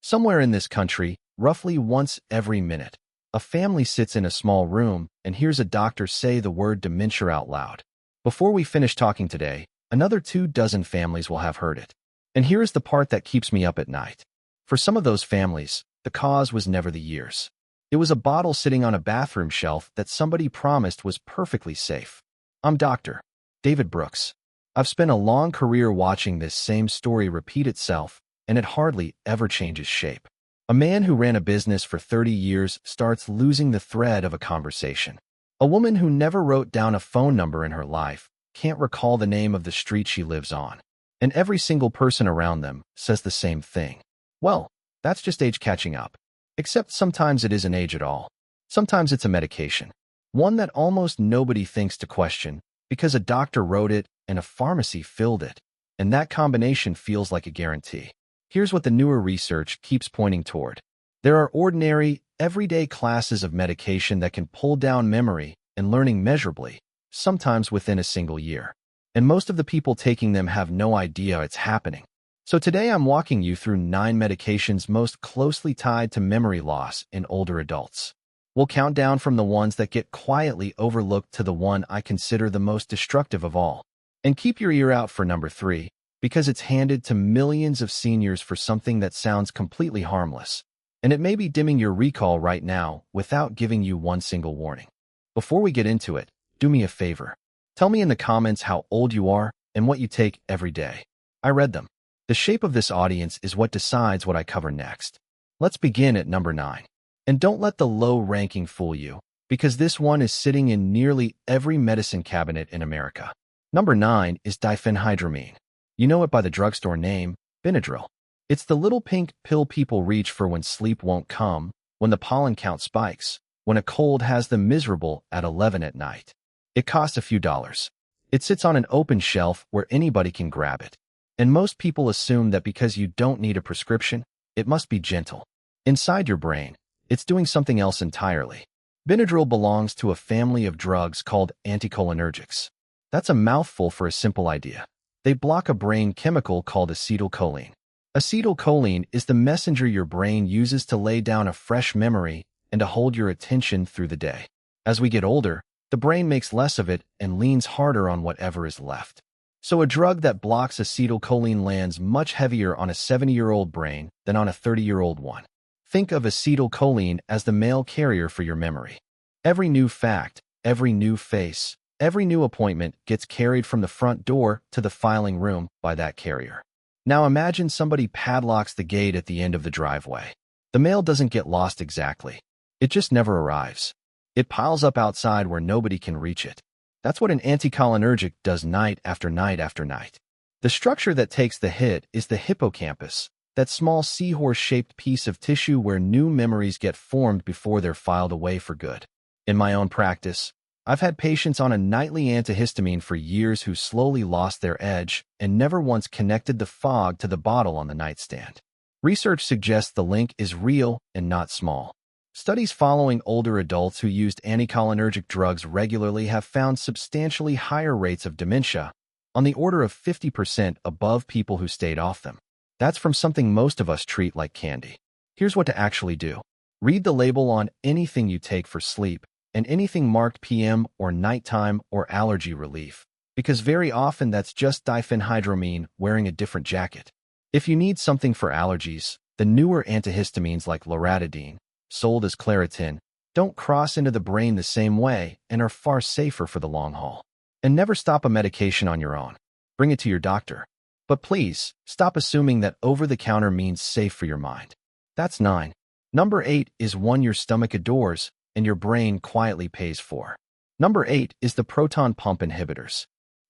Somewhere in this country, roughly once every minute, a family sits in a small room and hears a doctor say the word dementia out loud. Before we finish talking today, another 24 families will have heard it. And here is the part that keeps me up at night. For some of those families, the cause was never the years. It was a bottle sitting on a bathroom shelf that somebody promised was perfectly safe. I'm Dr. David Brooks. I've spent a long career watching this same story repeat itself, and it hardly ever changes shape. A man who ran a business for 30 years starts losing the thread of a conversation. A woman who never wrote down a phone number in her life can't recall the name of the street she lives on. And every single person around them says the same thing. Well, that's just age catching up. Except sometimes it isn't age at all. Sometimes it's a medication. One that almost nobody thinks to question because a doctor wrote it and a pharmacy filled it. And that combination feels like a guarantee. Here's what the newer research keeps pointing toward. There are ordinary, everyday classes of medication that can pull down memory and learning measurably, sometimes within a single year. And most of the people taking them have no idea it's happening. So today I'm walking you through 9 medications most closely tied to memory loss in older adults. We'll count down from the ones that get quietly overlooked to the one I consider the most destructive of all. And keep your ear out for number 3, because it's handed to millions of seniors for something that sounds completely harmless. And it may be dimming your recall right now without giving you one single warning. Before we get into it, do me a favor. Tell me in the comments how old you are and what you take every day. I read them. The shape of this audience is what decides what I cover next. Let's begin at number 9. And don't let the low ranking fool you, because this one is sitting in nearly every medicine cabinet in America. Number 9 is diphenhydramine. You know it by the drugstore name, Benadryl. It's the little pink pill people reach for when sleep won't come, when the pollen count spikes, when a cold has them miserable at 11 at night. It costs a few dollars. It sits on an open shelf where anybody can grab it. And most people assume that because you don't need a prescription, it must be gentle. Inside your brain, it's doing something else entirely. Benadryl belongs to a family of drugs called anticholinergics. That's a mouthful for a simple idea. They block a brain chemical called acetylcholine. Acetylcholine is the messenger your brain uses to lay down a fresh memory and to hold your attention through the day. As we get older, the brain makes less of it and leans harder on whatever is left. So a drug that blocks acetylcholine lands much heavier on a 70-year-old brain than on a 30-year-old one. Think of acetylcholine as the mail carrier for your memory. Every new fact, every new face, every new appointment gets carried from the front door to the filing room by that carrier. Now imagine somebody padlocks the gate at the end of the driveway. The mail doesn't get lost exactly. It just never arrives. It piles up outside where nobody can reach it. That's what an anticholinergic does night after night after night. The structure that takes the hit is the hippocampus, that small seahorse-shaped piece of tissue where new memories get formed before they're filed away for good. In my own practice, I've had patients on a nightly antihistamine for years who slowly lost their edge and never once connected the fog to the bottle on the nightstand. Research suggests the link is real and not small. Studies following older adults who used anticholinergic drugs regularly have found substantially higher rates of dementia, on the order of 50% above people who stayed off them. That's from something most of us treat like candy. Here's what to actually do. Read the label on anything you take for sleep and anything marked PM or nighttime or allergy relief, because very often that's just diphenhydramine wearing a different jacket. If you need something for allergies, the newer antihistamines like loratadine, sold as Claritin, don't cross into the brain the same way and are far safer for the long haul. And never stop a medication on your own. Bring it to your doctor. But please, stop assuming that over-the-counter means safe for your mind. That's 9. Number 8 is one your stomach adores and your brain quietly pays for. Number 8 is the proton pump inhibitors.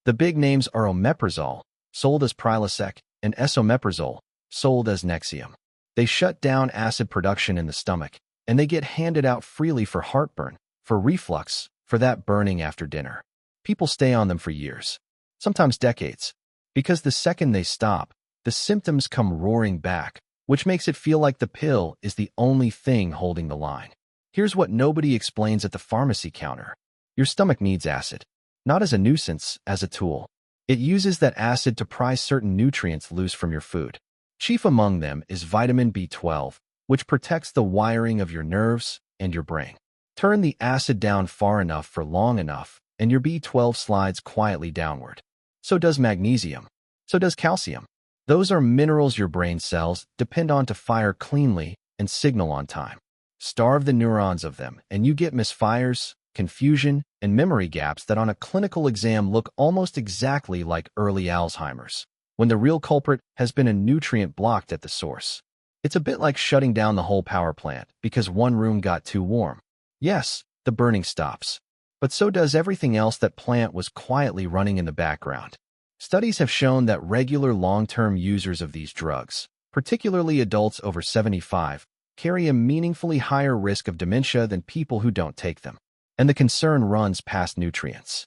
The big names are omeprazole, sold as Prilosec, and esomeprazole, sold as Nexium. They shut down acid production in the stomach, and they get handed out freely for heartburn, for reflux, for that burning after dinner. People stay on them for years, sometimes decades, because the second they stop, the symptoms come roaring back, which makes it feel like the pill is the only thing holding the line. Here's what nobody explains at the pharmacy counter. Your stomach needs acid, not as a nuisance, as a tool. It uses that acid to pry certain nutrients loose from your food. Chief among them is vitamin B12, which protects the wiring of your nerves and your brain. Turn the acid down far enough for long enough, and your B12 slides quietly downward. So does magnesium. So does calcium. Those are minerals your brain cells depend on to fire cleanly and signal on time. Starve the neurons of them, and you get misfires, confusion, and memory gaps that on a clinical exam look almost exactly like early Alzheimer's, when the real culprit has been a nutrient blocked at the source. It's a bit like shutting down the whole power plant because one room got too warm. Yes, the burning stops. But so does everything else that plant was quietly running in the background. Studies have shown that regular long-term users of these drugs, particularly adults over 75, carry a meaningfully higher risk of dementia than people who don't take them. And the concern runs past nutrients.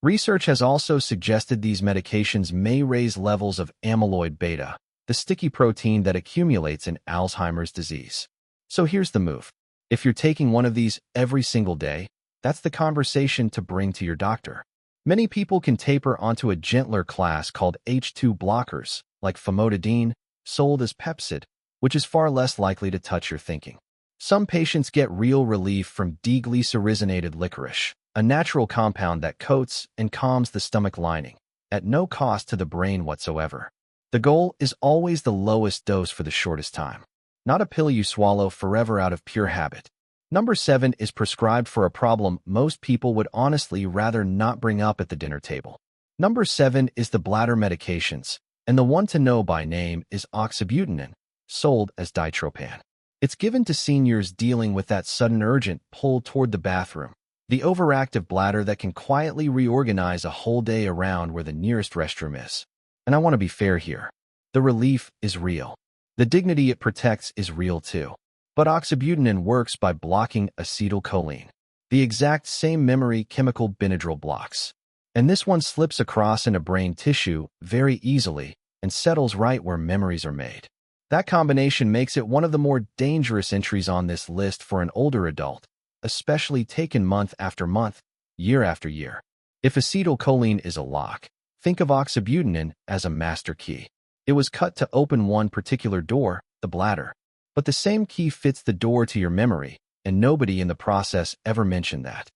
Research has also suggested these medications may raise levels of amyloid beta, the sticky protein that accumulates in Alzheimer's disease. So here's the move. If you're taking one of these every single day, that's the conversation to bring to your doctor. Many people can taper onto a gentler class called H2 blockers, like famotidine, sold as Pepcid, which is far less likely to touch your thinking. Some patients get real relief from deglycerinated licorice, a natural compound that coats and calms the stomach lining, at no cost to the brain whatsoever. The goal is always the lowest dose for the shortest time, not a pill you swallow forever out of pure habit. Number 7 is prescribed for a problem most people would honestly rather not bring up at the dinner table. Number 7 is the bladder medications, and the one to know by name is oxybutynin, sold as ditropan. It's given to seniors dealing with that sudden urgent pull toward the bathroom, the overactive bladder that can quietly reorganize a whole day around where the nearest restroom is. And I want to be fair here. The relief is real. The dignity it protects is real too. But oxybutynin works by blocking acetylcholine, the exact same memory chemical Benadryl blocks. And this one slips across into brain tissue very easily and settles right where memories are made. That combination makes it one of the more dangerous entries on this list for an older adult, especially taken month after month, year after year. If acetylcholine is a lock, think of oxybutynin as a master key. It was cut to open one particular door, the bladder. But the same key fits the door to your memory, and nobody in the process ever mentioned that.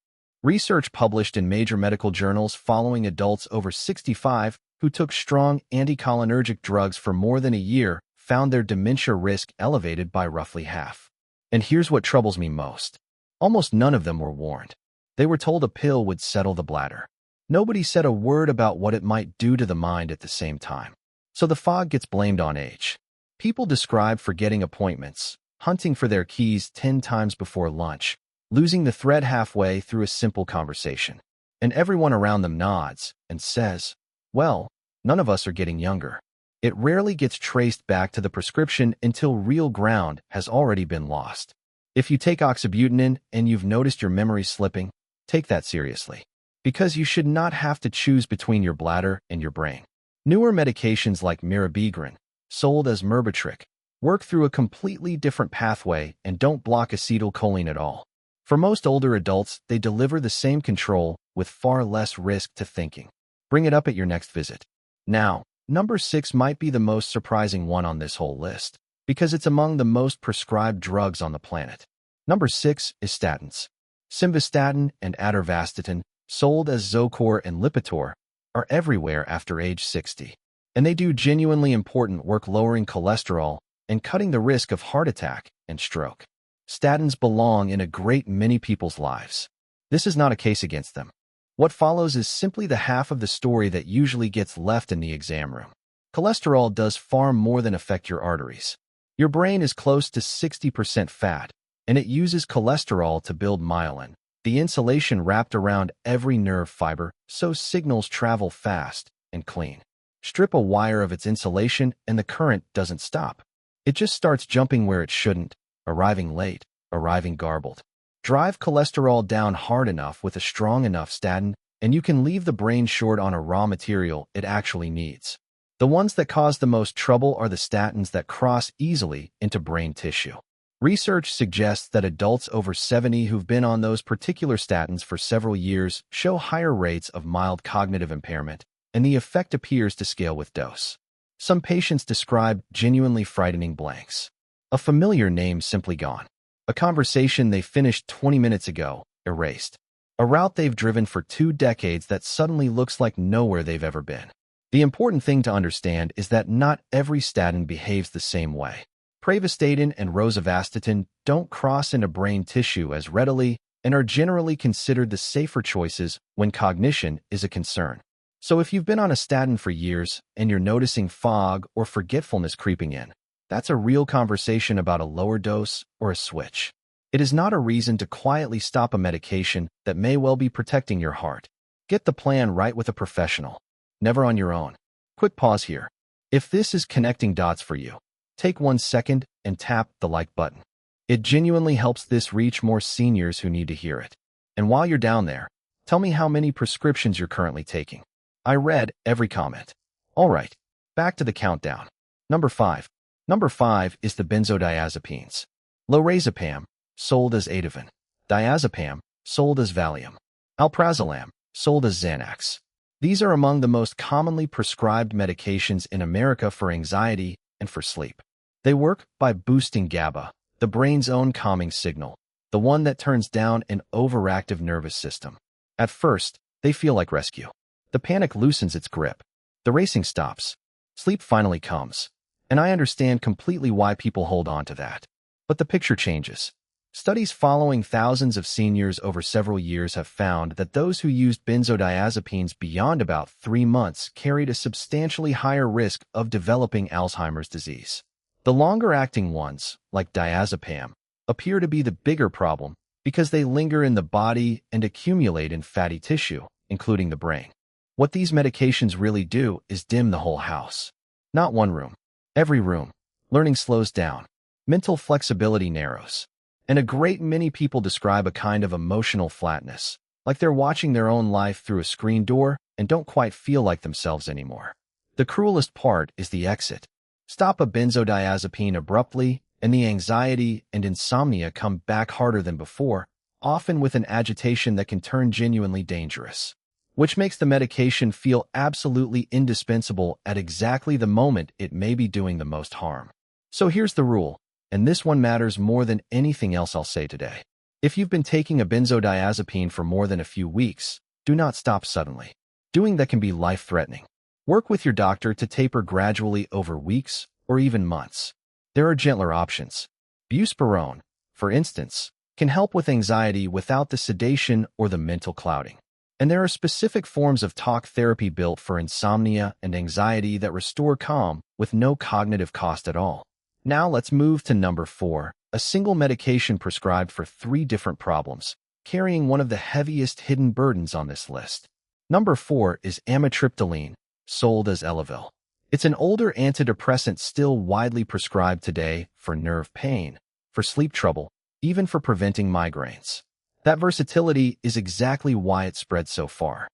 Research published in major medical journals following adults over 65 who took strong anticholinergic drugs for more than a year found their dementia risk elevated by roughly half. And here's what troubles me most. Almost none of them were warned. They were told a pill would settle the bladder. Nobody said a word about what it might do to the mind at the same time. So the fog gets blamed on age. People describe forgetting appointments, hunting for their keys 10 times before lunch, losing the thread halfway through a simple conversation. And everyone around them nods and says, well, none of us are getting younger. It rarely gets traced back to the prescription until real ground has already been lost. If you take oxybutynin and you've noticed your memory slipping, take that seriously. Because you should not have to choose between your bladder and your brain. Newer medications like mirabegron, sold as Myrbetriq, work through a completely different pathway and don't block acetylcholine at all. For most older adults, they deliver the same control with far less risk to thinking. Bring it up at your next visit. Now, number 6 might be the most surprising one on this whole list, because it's among the most prescribed drugs on the planet. Number 6 is statins. Simvastatin and atorvastatin, sold as Zocor and Lipitor, are everywhere after age 60. And they do genuinely important work lowering cholesterol and cutting the risk of heart attack and stroke. Statins belong in a great many people's lives. This is not a case against them. What follows is simply the half of the story that usually gets left in the exam room. Cholesterol does far more than affect your arteries. Your brain is close to 60% fat, and it uses cholesterol to build myelin, the insulation wrapped around every nerve fiber so signals travel fast and clean. Strip a wire of its insulation and the current doesn't stop. It just starts jumping where it shouldn't, arriving late, arriving garbled. Drive cholesterol down hard enough with a strong enough statin, and you can leave the brain short on a raw material it actually needs. The ones that cause the most trouble are the statins that cross easily into brain tissue. Research suggests that adults over 70 who've been on those particular statins for several years show higher rates of mild cognitive impairment, and the effect appears to scale with dose. Some patients describe genuinely frightening blanks. A familiar name simply gone. A conversation they finished 20 minutes ago, erased. A route they've driven for 2 decades that suddenly looks like nowhere they've ever been. The important thing to understand is that not every statin behaves the same way. Pravastatin and rosuvastatin don't cross into brain tissue as readily and are generally considered the safer choices when cognition is a concern. So if you've been on a statin for years and you're noticing fog or forgetfulness creeping in, that's a real conversation about a lower dose or a switch. It is not a reason to quietly stop a medication that may well be protecting your heart. Get the plan right with a professional, never on your own. Quick pause here. If this is connecting dots for you, take 1 second and tap the like button. It genuinely helps this reach more seniors who need to hear it. And while you're down there, tell me how many prescriptions you're currently taking. I read every comment. All right, back to the countdown. Number 5. Number 5 is the benzodiazepines. Lorazepam, sold as Ativan. Diazepam, sold as Valium. Alprazolam, sold as Xanax. These are among the most commonly prescribed medications in America for anxiety and for sleep. They work by boosting GABA, the brain's own calming signal, the one that turns down an overactive nervous system. At first, they feel like rescue. The panic loosens its grip. The racing stops. Sleep finally comes. And I understand completely why people hold on to that. But the picture changes. Studies following thousands of seniors over several years have found that those who used benzodiazepines beyond about 3 months carried a substantially higher risk of developing Alzheimer's disease. The longer-acting ones, like diazepam, appear to be the bigger problem because they linger in the body and accumulate in fatty tissue, including the brain. What these medications really do is dim the whole house. Not one room. Every room. Learning slows down. Mental flexibility narrows. And a great many people describe a kind of emotional flatness, like they're watching their own life through a screen door and don't quite feel like themselves anymore. The cruelest part is the exit. Stop a benzodiazepine abruptly, and the anxiety and insomnia come back harder than before, often with an agitation that can turn genuinely dangerous, which makes the medication feel absolutely indispensable at exactly the moment it may be doing the most harm. So here's the rule, and this one matters more than anything else I'll say today. If you've been taking a benzodiazepine for more than a few weeks, do not stop suddenly. Doing that can be life-threatening. Work with your doctor to taper gradually over weeks or even months. There are gentler options. Buspirone, for instance, can help with anxiety without the sedation or the mental clouding. And there are specific forms of talk therapy built for insomnia and anxiety that restore calm with no cognitive cost at all. Now let's move to number 4, a single medication prescribed for 3 different problems, carrying one of the heaviest hidden burdens on this list. Number 4 is amitriptyline, sold as Elavil. It's an older antidepressant still widely prescribed today for nerve pain, for sleep trouble, even for preventing migraines. That versatility is exactly why it spread so far.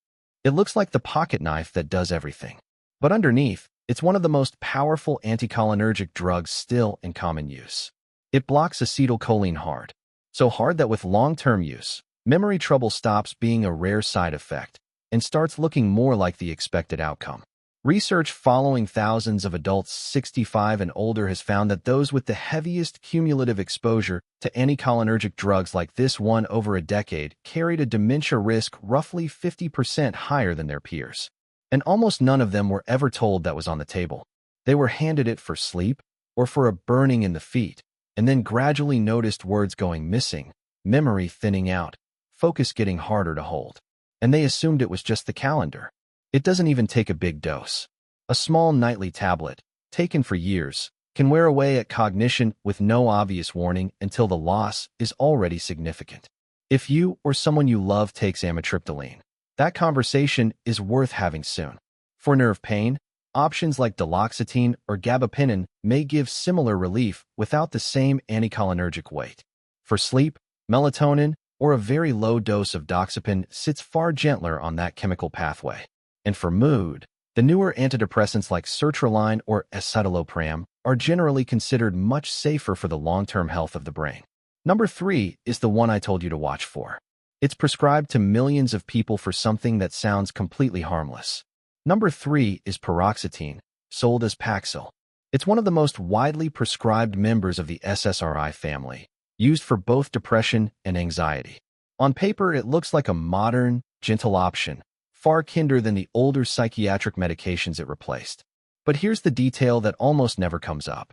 It looks like the pocket knife that does everything. But underneath, it's one of the most powerful anticholinergic drugs still in common use. It blocks acetylcholine hard, so hard that with long-term use, memory trouble stops being a rare side effect and starts looking more like the expected outcome. Research following thousands of adults 65 and older has found that those with the heaviest cumulative exposure to anticholinergic drugs like this one over a decade carried a dementia risk roughly 50% higher than their peers. And almost none of them were ever told that was on the table. They were handed it for sleep or for a burning in the feet, and then gradually noticed words going missing, memory thinning out, focus getting harder to hold. And they assumed it was just the calendar. It doesn't even take a big dose. A small nightly tablet, taken for years, can wear away at cognition with no obvious warning until the loss is already significant. If you or someone you love takes amitriptyline, that conversation is worth having soon. For nerve pain, options like duloxetine or gabapentin may give similar relief without the same anticholinergic weight. For sleep, melatonin, or a very low dose of doxepin sits far gentler on that chemical pathway. And for mood, the newer antidepressants like sertraline or escitalopram are generally considered much safer for the long-term health of the brain. Number 3 is the one I told you to watch for. It's prescribed to millions of people for something that sounds completely harmless. Number 3 is paroxetine, sold as Paxil. It's one of the most widely prescribed members of the SSRI family, used for both depression and anxiety. On paper, it looks like a modern, gentle option, far kinder than the older psychiatric medications it replaced. But here's the detail that almost never comes up.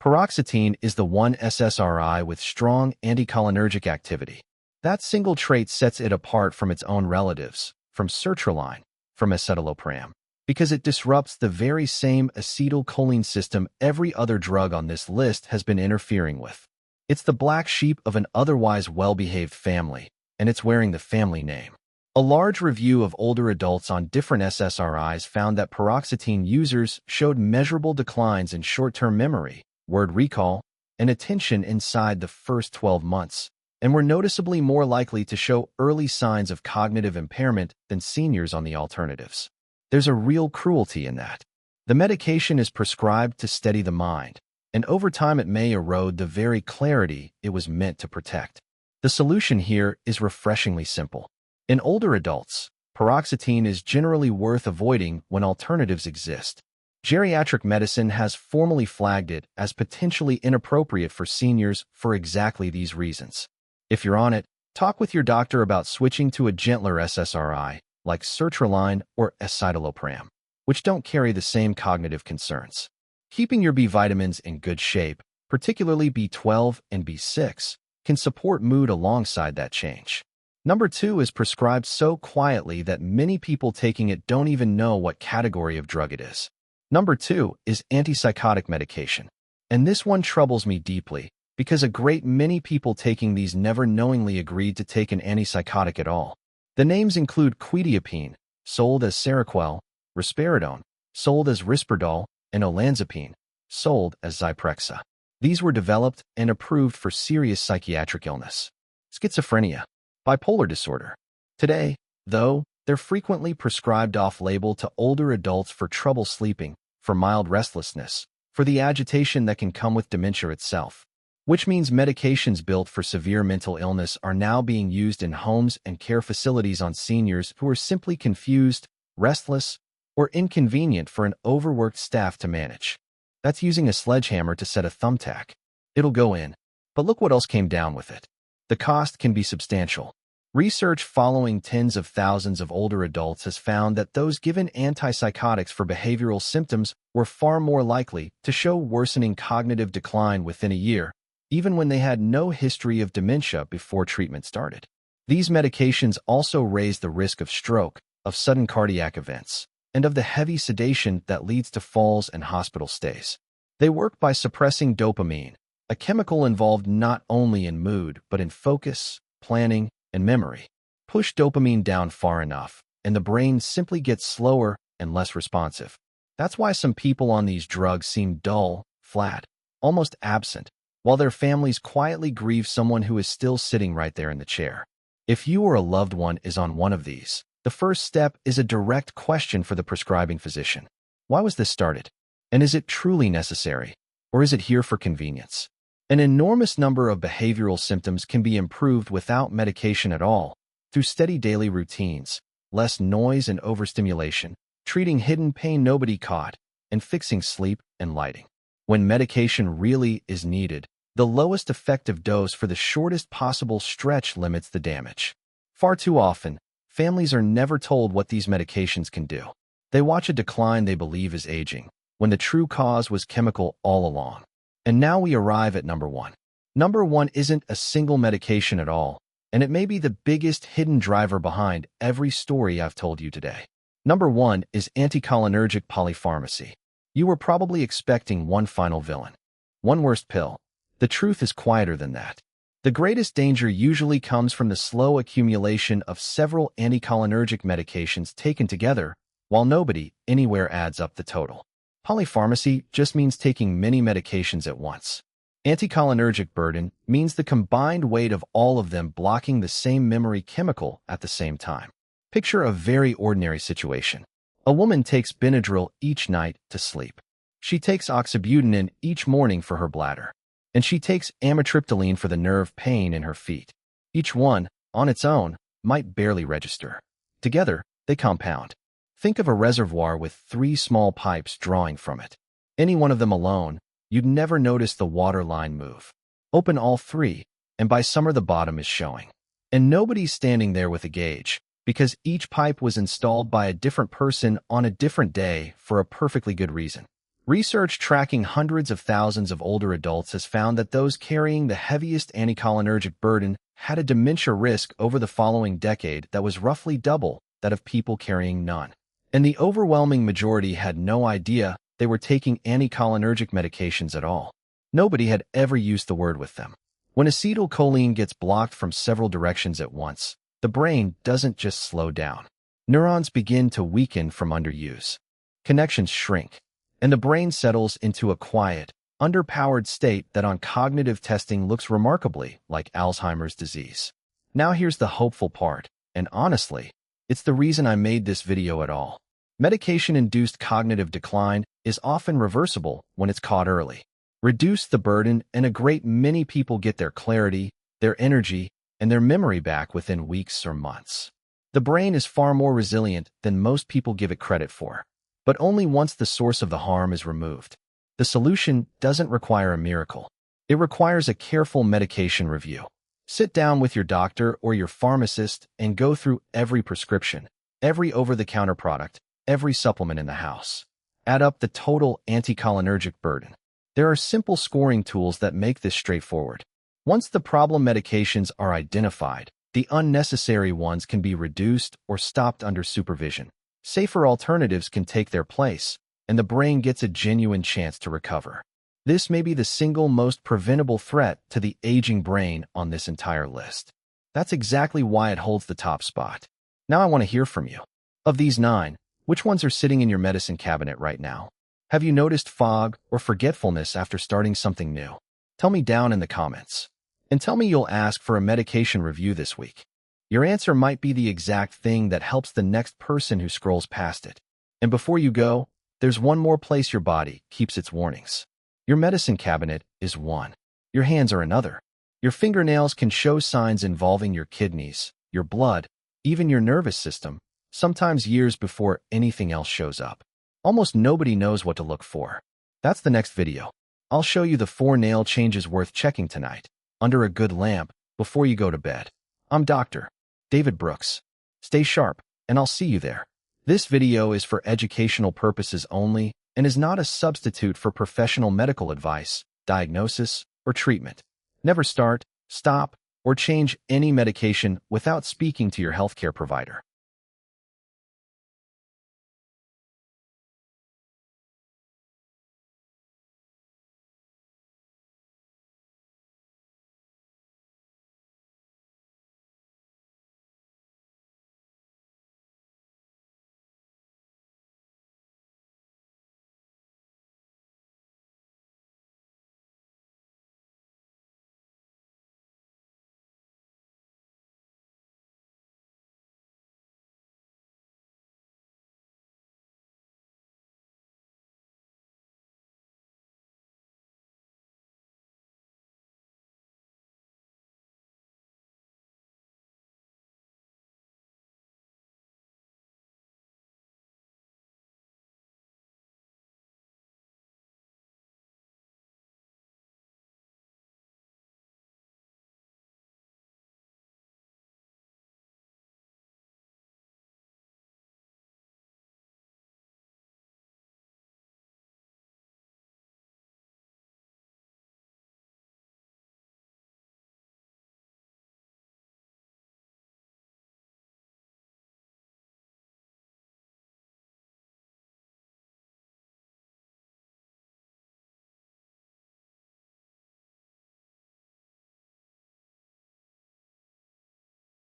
Paroxetine is the one SSRI with strong anticholinergic activity. That single trait sets it apart from its own relatives, from sertraline, from escitalopram, because it disrupts the very same acetylcholine system every other drug on this list has been interfering with. It's the black sheep of an otherwise well-behaved family, and it's wearing the family name. A large review of older adults on different SSRIs found that paroxetine users showed measurable declines in short-term memory, word recall, and attention inside the first 12 months, and were noticeably more likely to show early signs of cognitive impairment than seniors on the alternatives. There's a real cruelty in that. The medication is prescribed to steady the mind, and over time it may erode the very clarity it was meant to protect. The solution here is refreshingly simple. In older adults, paroxetine is generally worth avoiding when alternatives exist. Geriatric medicine has formally flagged it as potentially inappropriate for seniors for exactly these reasons. If you're on it, talk with your doctor about switching to a gentler SSRI, like sertraline or escitalopram, which don't carry the same cognitive concerns. Keeping your B vitamins in good shape, particularly B12 and B6, can support mood alongside that change. Number 2 is prescribed so quietly that many people taking it don't even know what category of drug it is. Number 2 is antipsychotic medication. And this one troubles me deeply, because a great many people taking these never knowingly agreed to take an antipsychotic at all. The names include quetiapine, sold as Seroquel, risperidone, sold as Risperdal, and olanzapine, sold as Zyprexa. These were developed and approved for serious psychiatric illness, schizophrenia, bipolar disorder. Today, though, they're frequently prescribed off-label to older adults for trouble sleeping, for mild restlessness, for the agitation that can come with dementia itself. Which means medications built for severe mental illness are now being used in homes and care facilities on seniors who are simply confused, restless, or inconvenient for an overworked staff to manage. That's using a sledgehammer to set a thumbtack. It'll go in, but look what else came down with it. The cost can be substantial. Research following tens of thousands of older adults has found that those given antipsychotics for behavioral symptoms were far more likely to show worsening cognitive decline within a year, even when they had no history of dementia before treatment started. These medications also raise the risk of stroke, of sudden cardiac events, and of the heavy sedation that leads to falls and hospital stays. They work by suppressing dopamine, a chemical involved not only in mood but in focus, planning, and memory. Push dopamine down far enough, and the brain simply gets slower and less responsive. That's why some people on these drugs seem dull, flat, almost absent, while their families quietly grieve someone who is still sitting right there in the chair. If you or a loved one is on one of these, the first step is a direct question for the prescribing physician. Why was this started? And is it truly necessary? Or is it here for convenience? An enormous number of behavioral symptoms can be improved without medication at all, through steady daily routines, less noise and overstimulation, treating hidden pain nobody caught, and fixing sleep and lighting. When medication really is needed, the lowest effective dose for the shortest possible stretch limits the damage. Far too often, families are never told what these medications can do. They watch a decline they believe is aging, when the true cause was chemical all along. And now we arrive at number 1. Number 1 isn't a single medication at all, and it may be the biggest hidden driver behind every story I've told you today. Number 1 is anticholinergic polypharmacy. You were probably expecting one final villain, one worst pill. The truth is quieter than that. The greatest danger usually comes from the slow accumulation of several anticholinergic medications taken together, while nobody anywhere adds up the total. Polypharmacy just means taking many medications at once. Anticholinergic burden means the combined weight of all of them blocking the same memory chemical at the same time. Picture a very ordinary situation. A woman takes Benadryl each night to sleep. She takes oxybutynin each morning for her bladder. And she takes amitriptyline for the nerve pain in her feet. Each one, on its own, might barely register. Together, they compound. Think of a reservoir with 3 small pipes drawing from it. Any one of them alone, you'd never notice the water line move. Open all 3, and by summer the bottom is showing. And nobody's standing there with a gauge, because each pipe was installed by a different person on a different day for a perfectly good reason. Research tracking hundreds of thousands of older adults has found that those carrying the heaviest anticholinergic burden had a dementia risk over the following decade that was roughly double that of people carrying none. And the overwhelming majority had no idea they were taking anticholinergic medications at all. Nobody had ever used the word with them. When acetylcholine gets blocked from several directions at once, the brain doesn't just slow down. Neurons begin to weaken from underuse. Connections shrink, and the brain settles into a quiet, underpowered state that on cognitive testing looks remarkably like Alzheimer's disease. Now here's the hopeful part, and honestly, it's the reason I made this video at all. Medication-induced cognitive decline is often reversible when it's caught early. Reduce the burden, and a great many people get their clarity, their energy, and their memory back within weeks or months. The brain is far more resilient than most people give it credit for, but only once the source of the harm is removed. The solution doesn't require a miracle. It requires a careful medication review. Sit down with your doctor or your pharmacist and go through every prescription, every over-the-counter product, every supplement in the house. Add up the total anticholinergic burden. There are simple scoring tools that make this straightforward. Once the problem medications are identified, the unnecessary ones can be reduced or stopped under supervision. Safer alternatives can take their place, and the brain gets a genuine chance to recover. This may be the single most preventable threat to the aging brain on this entire list. That's exactly why it holds the top spot. Now I want to hear from you. Of these 9, which ones are sitting in your medicine cabinet right now? Have you noticed fog or forgetfulness after starting something new? Tell me down in the comments. And tell me you'll ask for a medication review this week. Your answer might be the exact thing that helps the next person who scrolls past it. And before you go, there's one more place your body keeps its warnings. Your medicine cabinet is one. Your hands are another. Your fingernails can show signs involving your kidneys, your blood, even your nervous system, sometimes years before anything else shows up. Almost nobody knows what to look for. That's the next video. I'll show you the 4 nail changes worth checking tonight, under a good lamp, before you go to bed. I'm Dr. David Brooks. Stay sharp, and I'll see you there. This video is for educational purposes only and is not a substitute for professional medical advice, diagnosis, or treatment. Never start, stop, or change any medication without speaking to your healthcare provider.